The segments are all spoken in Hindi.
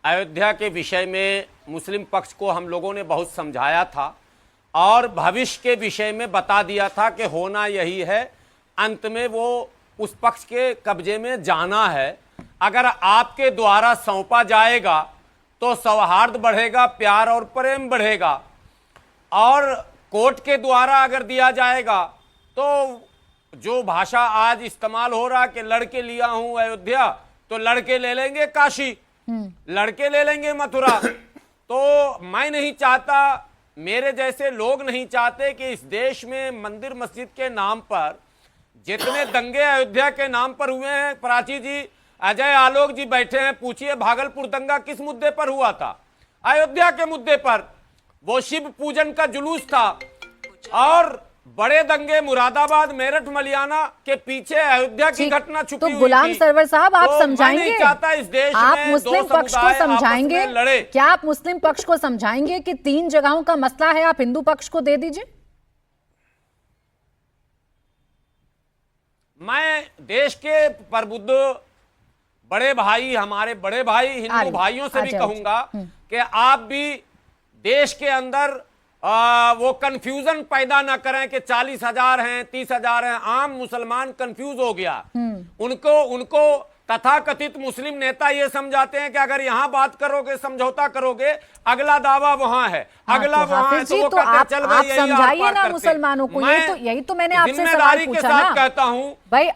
अयोध्या के विषय में मुस्लिम पक्ष को हम लोगों ने बहुत समझाया था और भविष्य के विषय में बता दिया था कि होना यही है, अंत में वो उस पक्ष के कब्जे में जाना है। अगर आपके द्वारा सौंपा जाएगा तो सौहार्द बढ़ेगा, प्यार और प्रेम बढ़ेगा, और कोर्ट के द्वारा अगर दिया जाएगा तो जो भाषा आज इस्तेमाल हो रहा कि लड़के लिया हूं अयोध्या, तो लड़के ले लेंगे काशी, लड़के ले लेंगे मथुरा। तो मैं नहीं चाहता, मेरे जैसे लोग नहीं चाहते कि इस देश में मंदिर मस्जिद के नाम पर जितने दंगे अयोध्या के नाम पर हुए हैं, प्राची जी, अजय आलोक जी बैठे हैं, पूछिए भागलपुर दंगा किस मुद्दे पर हुआ था? अयोध्या के मुद्दे पर। वो शिव पूजन का जुलूस था। और बड़े दंगे मुरादाबाद, मेरठ, मलियाना के पीछे अयोध्या की घटना छुपी तो हुई गुलाम थी। सरवर साहब, आप समझाएंगे? मैं नहीं चाहता इस देश आप में मुस्लिम दो पक्ष को समुदाय समझाएंगे? आपस में लड़े। क्या आप मुस्लिम पक्ष को समझाएंगे कि 3 जगहों का मसला है, आप हिंदू पक्ष को दे दीजिए? मैं देश के प्रबुद्ध बड़े भाई, हमारे बड़े भाई हिंदू भाइयों से भी कहूंगा कि आप भी देश के अंदर वो कंफ्यूजन पैदा ना करें कि 40,000 हैं, 30,000 हैं। आम मुसलमान कंफ्यूज हो गया। उनको तथाकथित मुस्लिम नेता ये समझाते हैं कि अगर यहां बात करोगे, समझौता करोगे, अगला दावा वहां है, अगला वहां है, तो वो कहते हैं चल भाई यही समझाइए ना मुसलमानों को। यही तो मैंने आपसे सवाल जिम्मेदारी के पूछा साथ ना कहता हूं भाई।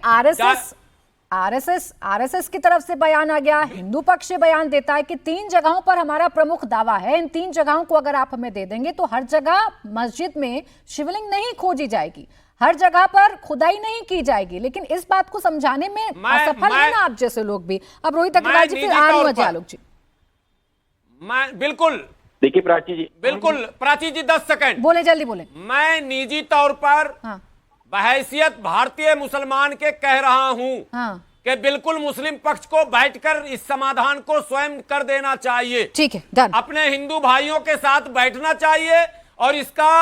आरएसएस की तरफ से बयान आ गया, हिंदू पक्ष से बयान देता है कि 3 जगहों पर हमारा प्रमुख दावा है, इन 3 जगहों को अगर आप हमें दे देंगे तो हर जगह मस्जिद में शिवलिंग नहीं खोजी जाएगी, हर जगह पर खुदाई नहीं की जाएगी। लेकिन इस बात को समझाने में असफल है ना आप जैसे लोग भी। अब रोहित अग्रवाल जी, फिर आलोक जी। मैं बिल्कुल, देखिए प्राची जी, बिल्कुल प्राची जी 10 सेकंड बोले, जल्दी बोले। मैं निजी तौर पर बहैसियत भारतीय मुसलमान के कह रहा हूं कि बिल्कुल मुस्लिम पक्ष को बैठकर इस समाधान को स्वयं कर देना चाहिए। ठीक है, डन। अपने हिंदू भाइयों के साथ बैठना चाहिए और इसका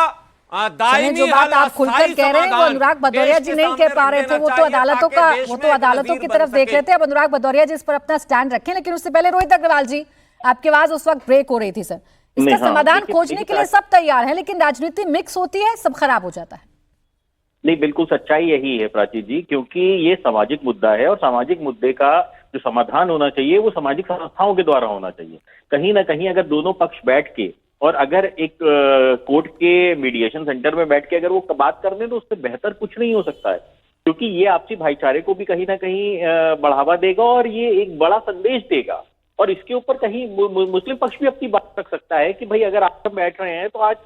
दायमी जो बात आप खुलकर कह रहे हैं वो अनुराग भदौरिया जी नहीं कह पा रहे थे। वो तो अदालतों की तरफ देख रहे थे। अब अनुराग भदौरिया जी इस पर अपना स्टैंड रखें। लेकिन उससे पहले रोहित अग्रवाल जी, आपकी आवाज उस वक्त ब्रेक हो रही थी सर। इसका समाधान खोजने के लिए सब तैयार है, लेकिन राजनीति मिक्स होती है, सब खराब हो जाता है। नहीं, बिल्कुल सच्चाई यही है प्राची जी, क्योंकि ये सामाजिक मुद्दा है और सामाजिक मुद्दे का जो समाधान होना चाहिए वो सामाजिक संस्थाओं के द्वारा होना चाहिए। कहीं ना कहीं अगर दोनों पक्ष बैठ के और अगर एक कोर्ट के मीडिएशन सेंटर में बैठ के अगर वो बात कर लें तो उससे बेहतर कुछ नहीं हो सकता है, क्योंकि ये आपसी भाईचारे को भी कहीं ना कहीं बढ़ावा देगा और ये एक बड़ा संदेश देगा। और इसके ऊपर कहीं मुस्लिम पक्ष भी अपनी बात रख सकता है कि भाई अगर आप सब बैठ रहे हैं तो आज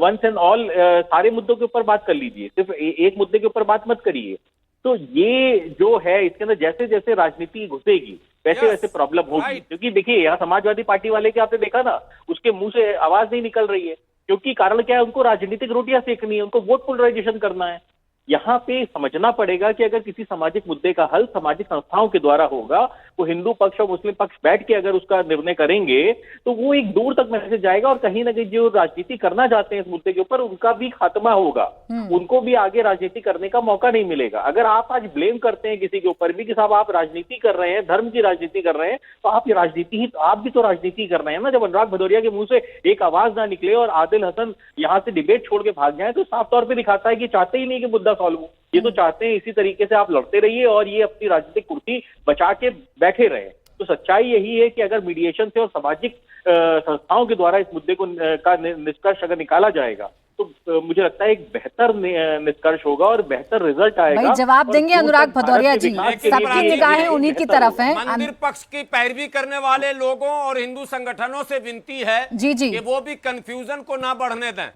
वंस एंड ऑल सारे मुद्दों के ऊपर बात कर लीजिए, सिर्फ एक मुद्दे के ऊपर बात मत करिए। तो ये जो है इसके अंदर जैसे जैसे राजनीति घुसेगी वैसे वैसे प्रॉब्लम होगी। क्योंकि देखिए यहाँ समाजवादी पार्टी वाले के आपने देखा ना, उसके मुंह से आवाज नहीं निकल रही है, क्योंकि कारण क्या है, उनको राजनीतिक रोटियां सेकनी है, उनको वोट पोलराइजेशन करना है। यहाँ पे समझना पड़ेगा कि अगर किसी सामाजिक मुद्दे का हल सामाजिक संस्थाओं के द्वारा होगा, वो हिंदू पक्ष और मुस्लिम पक्ष बैठ के अगर उसका निर्णय करेंगे तो वो एक दूर तक मैसेज जाएगा और कहीं ना कहीं जो राजनीति करना चाहते हैं इस मुद्दे के ऊपर उनका भी खात्मा होगा, उनको भी आगे राजनीति करने का मौका नहीं मिलेगा। अगर आप आज ब्लेम करते हैं किसी के ऊपर भी कि साहब आप राजनीति कर रहे हैं, धर्म की राजनीति कर रहे हैं, तो आप भी तो राजनीति कर रहे हैं ना। जब अनुराग भदौरिया के मुंह से एक आवाज ना निकले और आदिल हसन यहाँ से डिबेट छोड़ के भाग जाए तो साफ तौर पर दिखाता है कि चाहते ही नहीं कि मुद्दा सॉल्व हो। ये तो चाहते हैं इसी तरीके से आप लड़ते रहिए और ये अपनी राजनीतिक कुर्सी बचा के बैठे रहे। तो सच्चाई यही है कि अगर मीडिएशन से और सामाजिक संस्थाओं के द्वारा इस मुद्दे को का निष्कर्ष अगर निकाला जाएगा तो मुझे लगता है एक बेहतर निष्कर्ष होगा और बेहतर रिजल्ट आएगा। भाई जवाब देंगे अनुराग भदौरिया जी, सबकी निगाहें उन्हीं की तरफ है। मंदिर पक्ष की पैरवी करने वाले लोगों और हिंदू संगठनों से विनती है जी कि वो भी कंफ्यूजन को ना बढ़ने दें।